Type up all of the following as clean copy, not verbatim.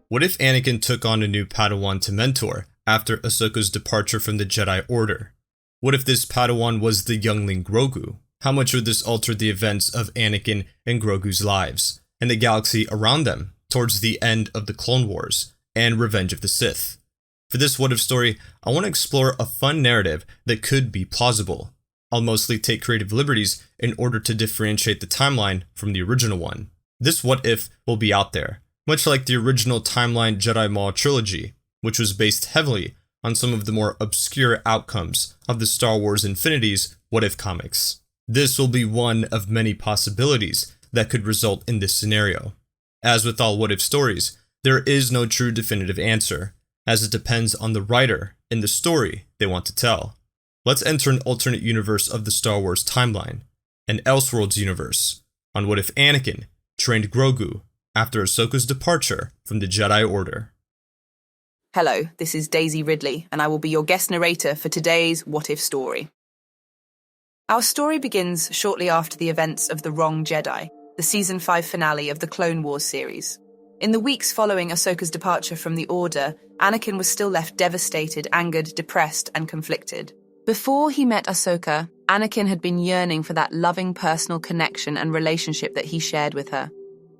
What if Anakin took on a new padawan to mentor after Ahsoka's departure from the Jedi Order? What if this padawan was the youngling Grogu? How much would this alter the events of Anakin and Grogu's lives, and the galaxy around them, towards the end of the Clone Wars and Revenge of the Sith? For this what-if story, I want to explore a fun narrative that could be plausible. I'll mostly take creative liberties in order to differentiate the timeline from the original one. This what-if will be out there, much like the original timeline Jedi Maul trilogy, which was based heavily on some of the more obscure outcomes of the Star Wars Infinity's what-if comics. This will be one of many possibilities that could result in this scenario. As with all what-if stories, there is no true definitive answer, as it depends on the writer and the story they want to tell. Let's enter an alternate universe of the Star Wars timeline, an Elseworlds universe, on what if Anakin trained Grogu after Ahsoka's departure from the Jedi Order. Hello, this is Daisy Ridley, and I will be your guest narrator for today's What If story. Our story begins shortly after the events of The Wrong Jedi, the Season 5 finale of the Clone Wars series. In the weeks following Ahsoka's departure from the Order, Anakin was still left devastated, angered, depressed, and conflicted. Before he met Ahsoka, Anakin had been yearning for that loving personal connection and relationship that he shared with her.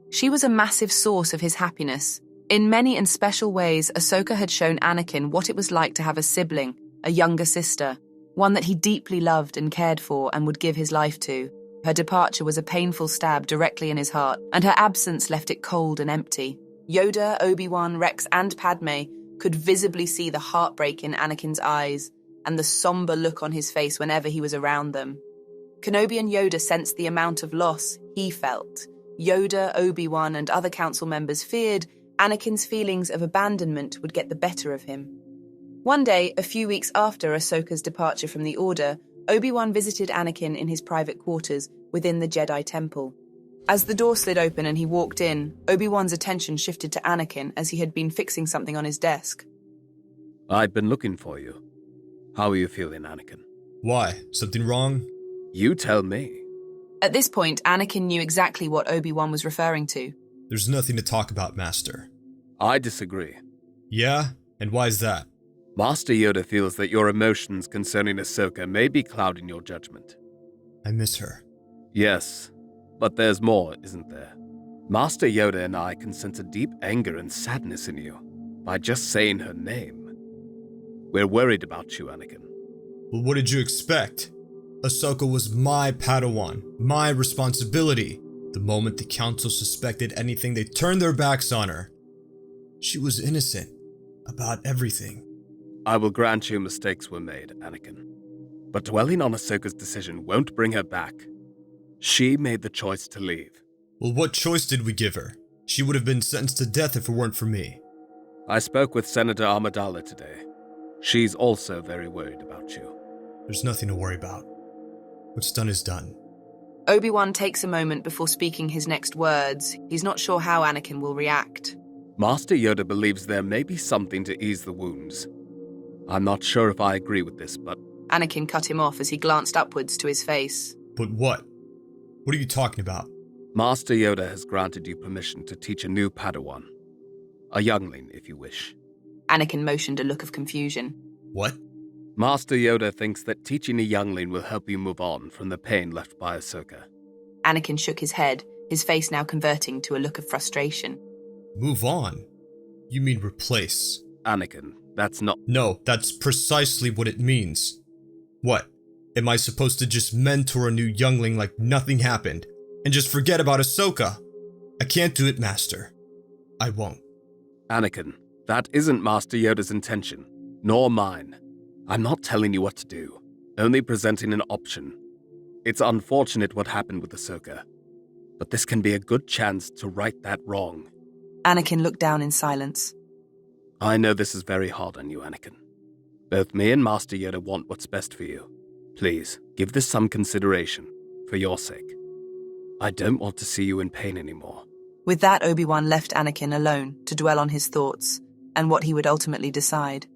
She was a massive source of his happiness. In many and special ways, Ahsoka had shown Anakin what it was like to have a sibling, a younger sister, one that he deeply loved and cared for and would give his life to. Her departure was a painful stab directly in his heart, and her absence left it cold and empty. Yoda, Obi-Wan, Rex, and Padme could visibly see the heartbreak in Anakin's eyes and the somber look on his face whenever he was around them. Kenobi and Yoda sensed the amount of loss he felt. Yoda, Obi-Wan, and other council members feared Anakin's feelings of abandonment would get the better of him. One day, a few weeks after Ahsoka's departure from the Order, Obi-Wan visited Anakin in his private quarters within the Jedi Temple. As the door slid open and he walked in, Obi-Wan's attention shifted to Anakin as he had been fixing something on his desk. I've been looking for you. How are you feeling, Anakin? Why? Something wrong? You tell me. At this point, Anakin knew exactly what Obi-Wan was referring to. There's nothing to talk about, Master. I disagree. Yeah? And why is that? Master Yoda feels that your emotions concerning Ahsoka may be clouding your judgment. I miss her. Yes, but there's more, isn't there? Master Yoda and I can sense a deep anger and sadness in you by just saying her name. We're worried about you, Anakin. Well, what did you expect? Ahsoka was my padawan, my responsibility. The moment the council suspected anything, they turned their backs on her. She was innocent about everything. I will grant you mistakes were made, Anakin. But dwelling on Ahsoka's decision won't bring her back. She made the choice to leave. Well, what choice did we give her? She would have been sentenced to death if it weren't for me. I spoke with Senator Amidala today. She's also very worried about you. There's nothing to worry about. What's done is done. Obi-Wan takes a moment before speaking his next words. He's not sure how Anakin will react. Master Yoda believes there may be something to ease the wounds. I'm not sure if I agree with this, but... Anakin cut him off as he glanced upwards to his face. But what? What are you talking about? Master Yoda has granted you permission to teach a new padawan. A youngling, if you wish. Anakin motioned a look of confusion. What? Master Yoda thinks that teaching a youngling will help you move on from the pain left by Ahsoka. Anakin shook his head, his face now converting to a look of frustration. Move on? You mean replace? Anakin, that's not... No, that's precisely what it means. What? Am I supposed to just mentor a new youngling like nothing happened, and just forget about Ahsoka? I can't do it, Master. I won't. Anakin, that isn't Master Yoda's intention, nor mine. I'm not telling you what to do, only presenting an option. It's unfortunate what happened with Ahsoka, but this can be a good chance to right that wrong. Anakin looked down in silence. I know this is very hard on you, Anakin. Both me and Master Yoda want what's best for you. Please, give this some consideration, for your sake. I don't want to see you in pain anymore. With that, Obi-Wan left Anakin alone to dwell on his thoughts and what he would ultimately decide.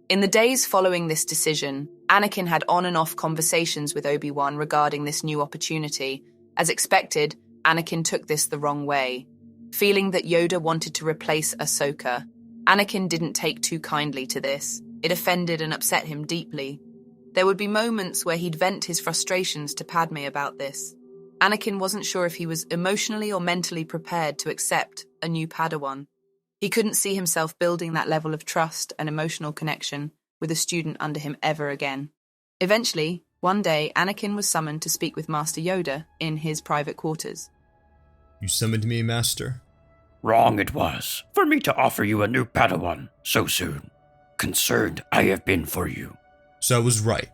In the days following this decision, Anakin had on and off conversations with Obi-Wan regarding this new opportunity. As expected, Anakin took this the wrong way. Feeling that Yoda wanted to replace Ahsoka, Anakin didn't take too kindly to this. It offended and upset him deeply. There would be moments where he'd vent his frustrations to Padme about this. Anakin wasn't sure if he was emotionally or mentally prepared to accept a new Padawan. He couldn't see himself building that level of trust and emotional connection with a student under him ever again. Eventually, one day, Anakin was summoned to speak with Master Yoda in his private quarters. You summoned me, Master? Wrong it was for me to offer you a new Padawan so soon. Concerned I have been for you. So I was right.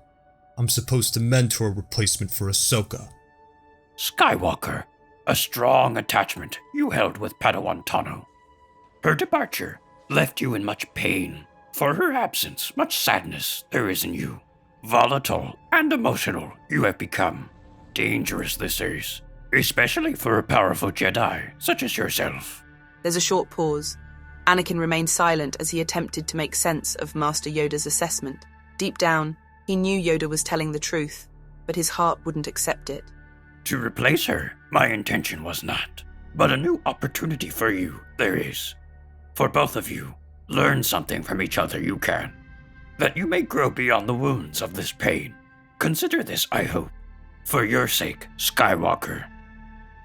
I'm supposed to mentor a replacement for Ahsoka. Skywalker, a strong attachment you held with Padawan Tano. Her departure left you in much pain. For her absence, much sadness there is in you. Volatile and emotional you have become. Dangerous this is, especially for a powerful Jedi such as yourself. There's a short pause. Anakin remained silent as he attempted to make sense of Master Yoda's assessment. Deep down, he knew Yoda was telling the truth, but his heart wouldn't accept it. To replace her, my intention was not. But a new opportunity for you there is. For both of you, learn something from each other you can. That you may grow beyond the wounds of this pain. Consider this, I hope. For your sake, Skywalker.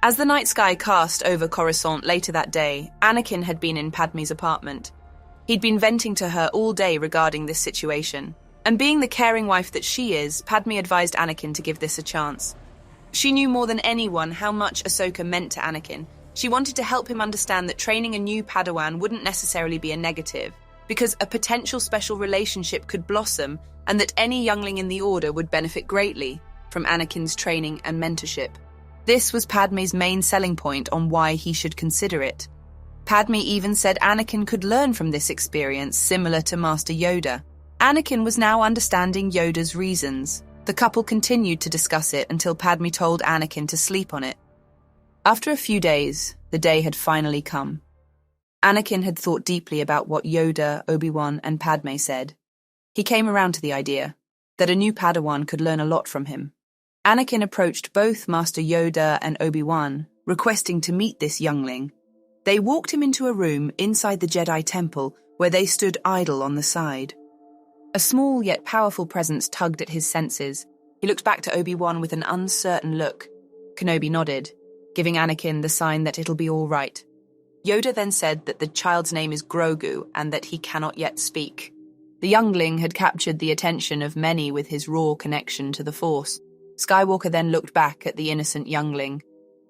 As the night sky cast over Coruscant later that day, Anakin had been in Padme's apartment. He'd been venting to her all day regarding this situation. And being the caring wife that she is, Padme advised Anakin to give this a chance. She knew more than anyone how much Ahsoka meant to Anakin. She wanted to help him understand that training a new Padawan wouldn't necessarily be a negative, because a potential special relationship could blossom and that any youngling in the Order would benefit greatly from Anakin's training and mentorship. This was Padme's main selling point on why he should consider it. Padme even said Anakin could learn from this experience, similar to Master Yoda. Anakin was now understanding Yoda's reasons. The couple continued to discuss it until Padme told Anakin to sleep on it. After a few days, the day had finally come. Anakin had thought deeply about what Yoda, Obi-Wan, and Padme said. He came around to the idea that a new Padawan could learn a lot from him. Anakin approached both Master Yoda and Obi-Wan, requesting to meet this youngling. They walked him into a room inside the Jedi Temple where they stood idle on the side. A small yet powerful presence tugged at his senses. He looked back to Obi-Wan with an uncertain look. Kenobi nodded, giving Anakin the sign that it'll be all right. Yoda then said that the child's name is Grogu and that he cannot yet speak. The youngling had captured the attention of many with his raw connection to the Force. Skywalker then looked back at the innocent youngling.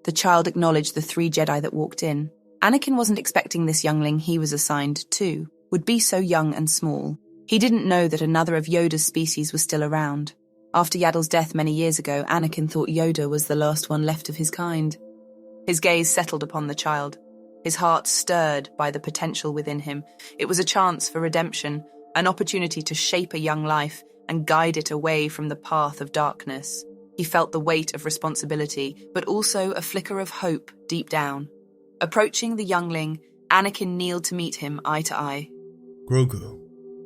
The child acknowledged the 3 Jedi that walked in. Anakin wasn't expecting this youngling he was assigned to would be so young and small. He didn't know that another of Yoda's species was still around. After Yaddle's death many years ago, Anakin thought Yoda was the last one left of his kind. His gaze settled upon the child. His heart stirred by the potential within him. It was a chance for redemption, an opportunity to shape a young life and guide it away from the path of darkness. He felt the weight of responsibility, but also a flicker of hope deep down. Approaching the youngling, Anakin kneeled to meet him eye to eye. Grogu.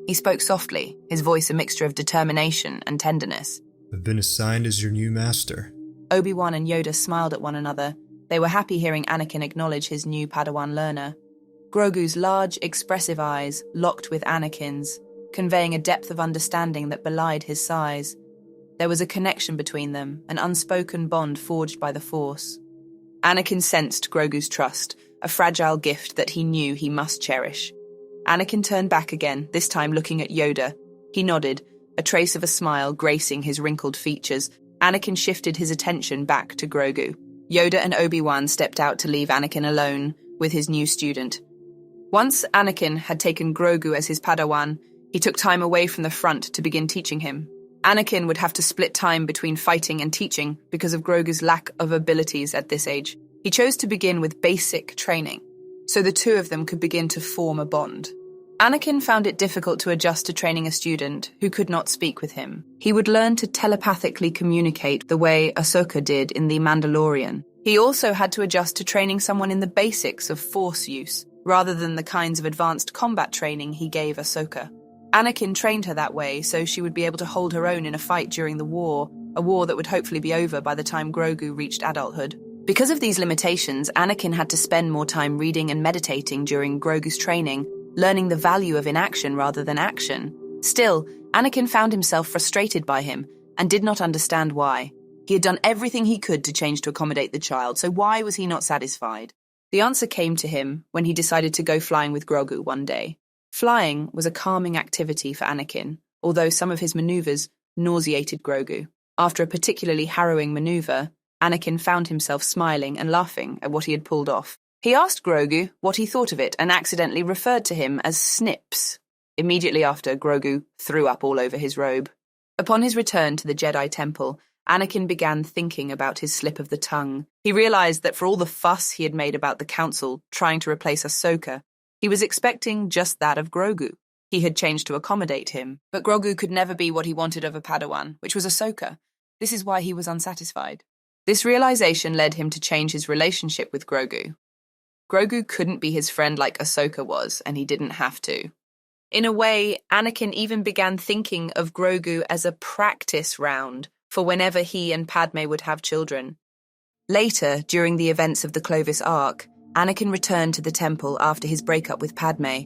He spoke softly, his voice a mixture of determination and tenderness. I've been assigned as your new master. Obi-Wan and Yoda smiled at one another. They were happy hearing Anakin acknowledge his new Padawan learner. Grogu's large, expressive eyes locked with Anakin's, conveying a depth of understanding that belied his size. There was a connection between them, an unspoken bond forged by the Force. Anakin sensed Grogu's trust, a fragile gift that he knew he must cherish. Anakin turned back again, this time looking at Yoda. He nodded, a trace of a smile gracing his wrinkled features. Anakin shifted his attention back to Grogu. Yoda and Obi-Wan stepped out to leave Anakin alone with his new student. Once Anakin had taken Grogu as his Padawan, he took time away from the front to begin teaching him. Anakin would have to split time between fighting and teaching because of Grogu's lack of abilities at this age. He chose to begin with basic training, so the two of them could begin to form a bond. Anakin found it difficult to adjust to training a student who could not speak with him. He would learn to telepathically communicate the way Ahsoka did in The Mandalorian. He also had to adjust to training someone in the basics of Force use, rather than the kinds of advanced combat training he gave Ahsoka. Anakin trained her that way so she would be able to hold her own in a fight during the war, a war that would hopefully be over by the time Grogu reached adulthood. Because of these limitations, Anakin had to spend more time reading and meditating during Grogu's training, learning the value of inaction rather than action. Still, Anakin found himself frustrated by him and did not understand why. He had done everything he could to change to accommodate the child, so why was he not satisfied? The answer came to him when he decided to go flying with Grogu one day. Flying was a calming activity for Anakin, although some of his maneuvers nauseated Grogu. After a particularly harrowing maneuver, Anakin found himself smiling and laughing at what he had pulled off. He asked Grogu what he thought of it and accidentally referred to him as Snips. Immediately after, Grogu threw up all over his robe. Upon his return to the Jedi Temple, Anakin began thinking about his slip of the tongue. He realized that for all the fuss he had made about the Council trying to replace Ahsoka, he was expecting just that of Grogu. He had changed to accommodate him, but Grogu could never be what he wanted of a padawan, which was Ahsoka. This is why he was unsatisfied. This realization led him to change his relationship with Grogu. Grogu couldn't be his friend like Ahsoka was, and he didn't have to. In a way, Anakin even began thinking of Grogu as a practice round for whenever he and Padme would have children. Later, during the events of the Clovis arc, Anakin returned to the temple after his breakup with Padme.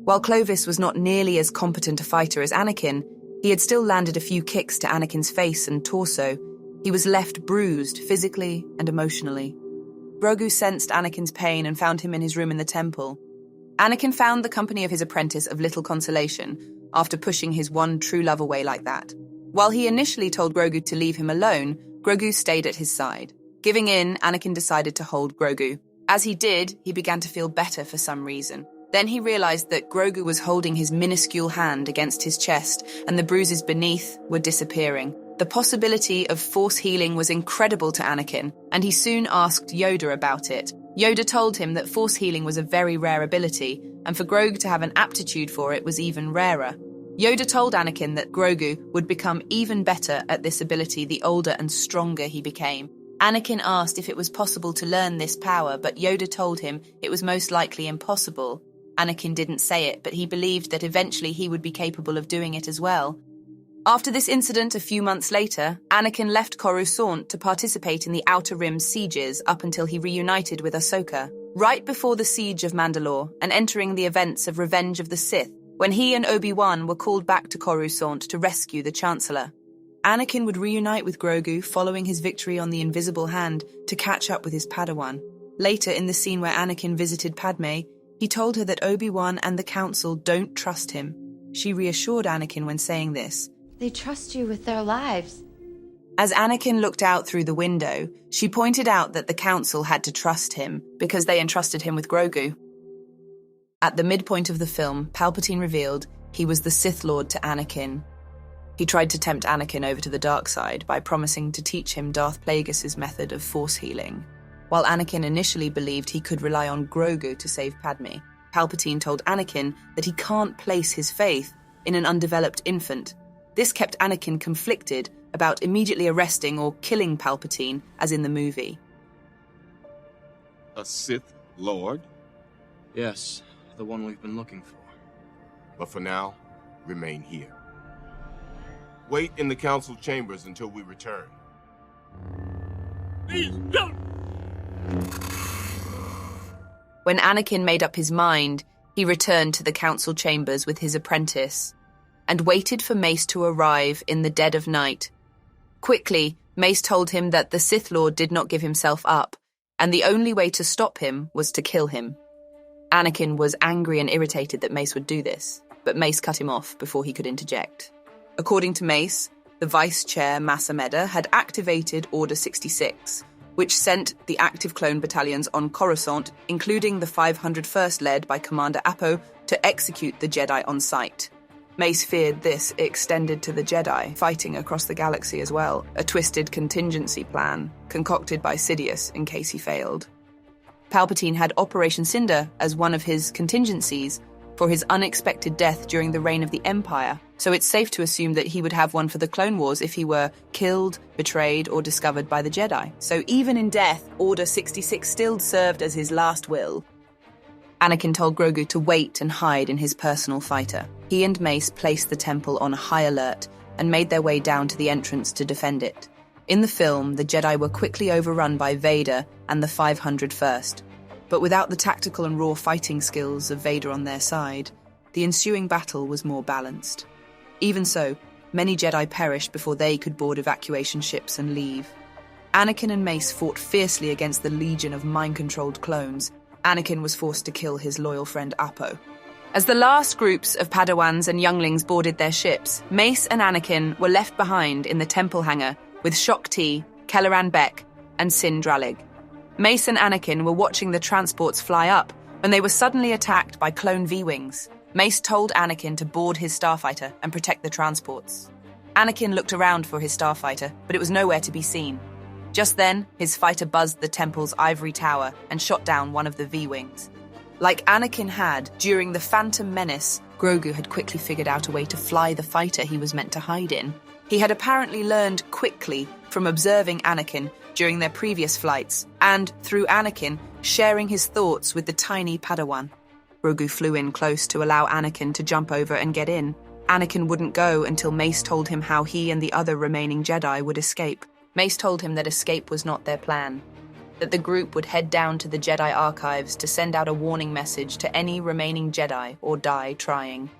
While Clovis was not nearly as competent a fighter as Anakin, he had still landed a few kicks to Anakin's face and torso. He was left bruised physically and emotionally. Grogu sensed Anakin's pain and found him in his room in the temple. Anakin found the company of his apprentice of little consolation after pushing his one true love away like that. While he initially told Grogu to leave him alone, Grogu stayed at his side. Giving in, Anakin decided to hold Grogu. As he did, he began to feel better for some reason. Then he realized that Grogu was holding his minuscule hand against his chest, and the bruises beneath were disappearing. The possibility of force healing was incredible to Anakin, and he soon asked Yoda about it. Yoda told him that force healing was a very rare ability, and for Grogu to have an aptitude for it was even rarer. Yoda told Anakin that Grogu would become even better at this ability the older and stronger he became. Anakin asked if it was possible to learn this power, but Yoda told him it was most likely impossible. Anakin didn't say it, but he believed that eventually he would be capable of doing it as well. After this incident a few months later, Anakin left Coruscant to participate in the Outer Rim sieges up until he reunited with Ahsoka. Right before the siege of Mandalore and entering the events of Revenge of the Sith, when he and Obi-Wan were called back to Coruscant to rescue the Chancellor. Anakin would reunite with Grogu following his victory on the Invisible Hand to catch up with his Padawan. Later, in the scene where Anakin visited Padme, he told her that Obi-Wan and the Council don't trust him. She reassured Anakin when saying this. They trust you with their lives. As Anakin looked out through the window, she pointed out that the Council had to trust him because they entrusted him with Grogu. At the midpoint of the film, Palpatine revealed he was the Sith Lord to Anakin. He tried to tempt Anakin over to the dark side by promising to teach him Darth Plagueis' method of force healing. While Anakin initially believed he could rely on Grogu to save Padme, Palpatine told Anakin that he can't place his faith in an undeveloped infant. This kept Anakin conflicted about immediately arresting or killing Palpatine, as in the movie. A Sith Lord? Yes, the one we've been looking for. But for now, remain here. Wait in the council chambers until we return. Please don't! When Anakin made up his mind, he returned to the council chambers with his apprentice and waited for Mace to arrive in the dead of night. Quickly, Mace told him that the Sith Lord did not give himself up, and the only way to stop him was to kill him. Anakin was angry and irritated that Mace would do this, but Mace cut him off before he could interject. According to Mace, the Vice Chair Mas Amedda had activated Order 66, which sent the active clone battalions on Coruscant, including the 501st led by Commander Appo, to execute the Jedi on sight. Mace feared this extended to the Jedi, fighting across the galaxy as well, a twisted contingency plan concocted by Sidious in case he failed. Palpatine had Operation Cinder as one of his contingencies for his unexpected death during the reign of the Empire, so it's safe to assume that he would have one for the Clone Wars if he were killed, betrayed, or discovered by the Jedi. So even in death, Order 66 still served as his last will. Anakin told Grogu to wait and hide in his personal fighter. He and Mace placed the temple on high alert and made their way down to the entrance to defend it. In the film, the Jedi were quickly overrun by Vader and the 501st. But without the tactical and raw fighting skills of Vader on their side, the ensuing battle was more balanced. Even so, many Jedi perished before they could board evacuation ships and leave. Anakin and Mace fought fiercely against the legion of mind-controlled clones. Anakin was forced to kill his loyal friend Appo. As the last groups of Padawans and younglings boarded their ships, Mace and Anakin were left behind in the temple hangar with Shock T, Kelleran Beck, and Sin Dralig. Mace and Anakin were watching the transports fly up when they were suddenly attacked by clone V-Wings. Mace told Anakin to board his starfighter and protect the transports. Anakin looked around for his starfighter, but it was nowhere to be seen. Just then, his fighter buzzed the temple's ivory tower and shot down one of the V-Wings. Like Anakin had during the Phantom Menace, Grogu had quickly figured out a way to fly the fighter he was meant to hide in. He had apparently learned quickly from observing Anakin during their previous flights, and through Anakin sharing his thoughts with the tiny Padawan. Grogu flew in close to allow Anakin to jump over and get in. Anakin wouldn't go until Mace told him how he and the other remaining Jedi would escape. Mace told him that escape was not their plan, that the group would head down to the Jedi archives to send out a warning message to any remaining Jedi or die trying.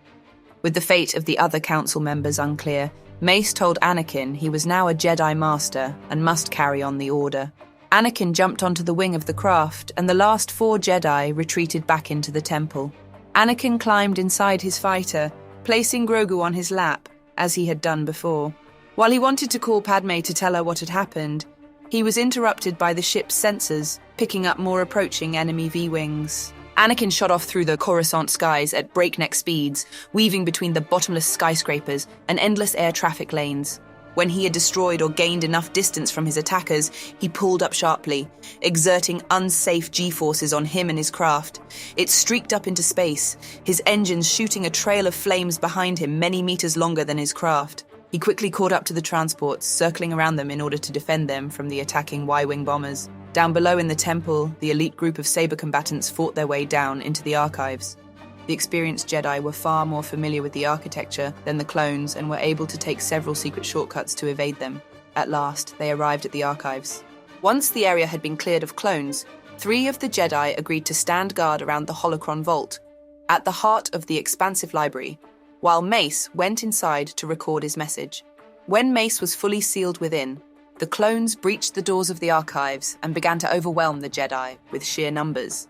With the fate of the other council members unclear, Mace told Anakin he was now a Jedi Master and must carry on the order. Anakin jumped onto the wing of the craft, and the last 4 Jedi retreated back into the temple. Anakin climbed inside his fighter, placing Grogu on his lap, as he had done before. While he wanted to call Padme to tell her what had happened, he was interrupted by the ship's sensors, picking up more approaching enemy V-Wings. Anakin shot off through the Coruscant skies at breakneck speeds, weaving between the bottomless skyscrapers and endless air traffic lanes. When he had destroyed or gained enough distance from his attackers, he pulled up sharply, exerting unsafe G-forces on him and his craft. It streaked up into space, his engines shooting a trail of flames behind him many meters longer than his craft. He quickly caught up to the transports, circling around them in order to defend them from the attacking Y-Wing bombers. Down below in the temple, the elite group of saber combatants fought their way down into the archives. The experienced Jedi were far more familiar with the architecture than the clones and were able to take several secret shortcuts to evade them. At last, they arrived at the archives. Once the area had been cleared of clones, 3 of the Jedi agreed to stand guard around the holocron vault, at the heart of the expansive library, while Mace went inside to record his message. When Mace was fully sealed within, the clones breached the doors of the archives and began to overwhelm the Jedi with sheer numbers.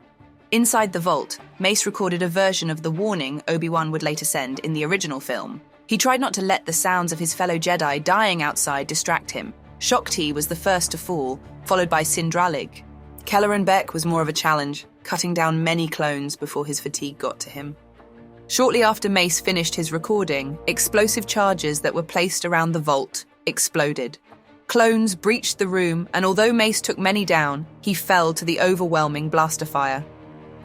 Inside the vault, Mace recorded a version of the warning Obi-Wan would later send in the original film. He tried not to let the sounds of his fellow Jedi dying outside distract him. Shock T was the first to fall, followed by Sin Dralig. Kelleran Beck was more of a challenge, cutting down many clones before his fatigue got to him. Shortly after Mace finished his recording, explosive charges that were placed around the vault exploded. Clones breached the room, and although Mace took many down, he fell to the overwhelming blaster fire.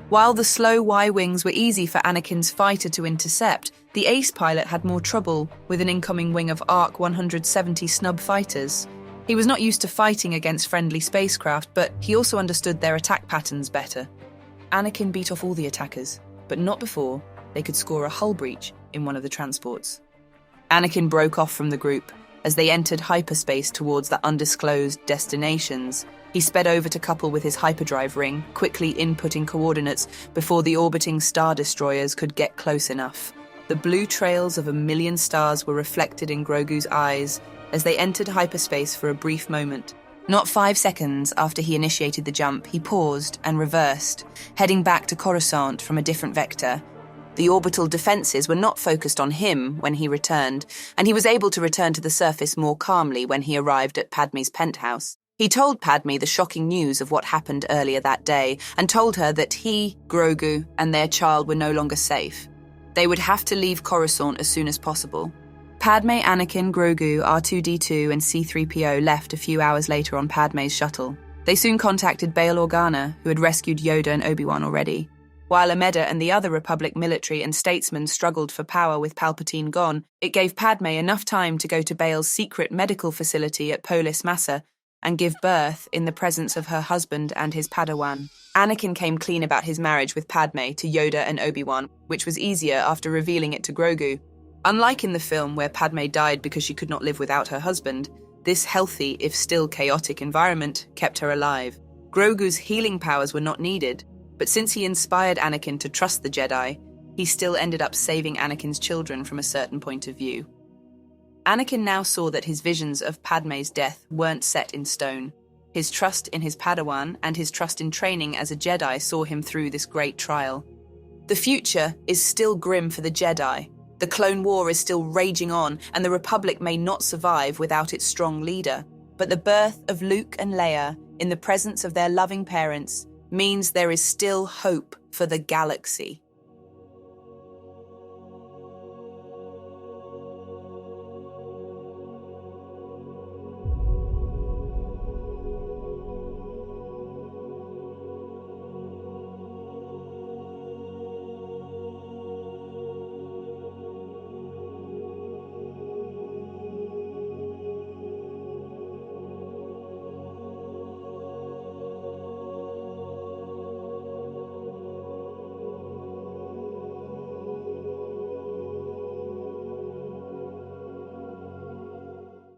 While the slow Y-Wings were easy for Anakin's fighter to intercept, the ace pilot had more trouble with an incoming wing of ARC 170 snub fighters. He was not used to fighting against friendly spacecraft, but he also understood their attack patterns better. Anakin beat off all the attackers, but not before they could score a hull breach in one of the transports. Anakin broke off from the group as they entered hyperspace towards the undisclosed destinations. He sped over to couple with his hyperdrive ring, quickly inputting coordinates before the orbiting star destroyers could get close enough. The blue trails of 1,000,000 stars were reflected in Grogu's eyes as they entered hyperspace for a brief moment. Not 5 seconds after he initiated the jump, he paused and reversed, heading back to Coruscant from a different vector. The orbital defenses were not focused on him when he returned, and he was able to return to the surface more calmly when he arrived at Padme's penthouse. He told Padme the shocking news of what happened earlier that day, and told her that he, Grogu, and their child were no longer safe. They would have to leave Coruscant as soon as possible. Padme, Anakin, Grogu, R2-D2, and C-3PO left a few hours later on Padme's shuttle. They soon contacted Bail Organa, who had rescued Yoda and Obi-Wan already. While Ameda and the other Republic military and statesmen struggled for power with Palpatine gone, it gave Padme enough time to go to Bail's secret medical facility at Polis Massa and give birth in the presence of her husband and his Padawan. Anakin came clean about his marriage with Padme to Yoda and Obi-Wan, which was easier after revealing it to Grogu. Unlike in the film where Padme died because she could not live without her husband, This healthy, if still chaotic environment kept her alive. Grogu's healing powers were not needed, but since he inspired Anakin to trust the Jedi, he still ended up saving Anakin's children from a certain point of view. Anakin now saw that his visions of Padmé's death weren't set in stone. His trust in his padawan and his trust in training as a Jedi saw him through this great trial. The future is still grim for the Jedi. The Clone War is still raging on, and the Republic may not survive without its strong leader. But the birth of Luke and Leia, in the presence of their loving parents, means there is still hope for the galaxy.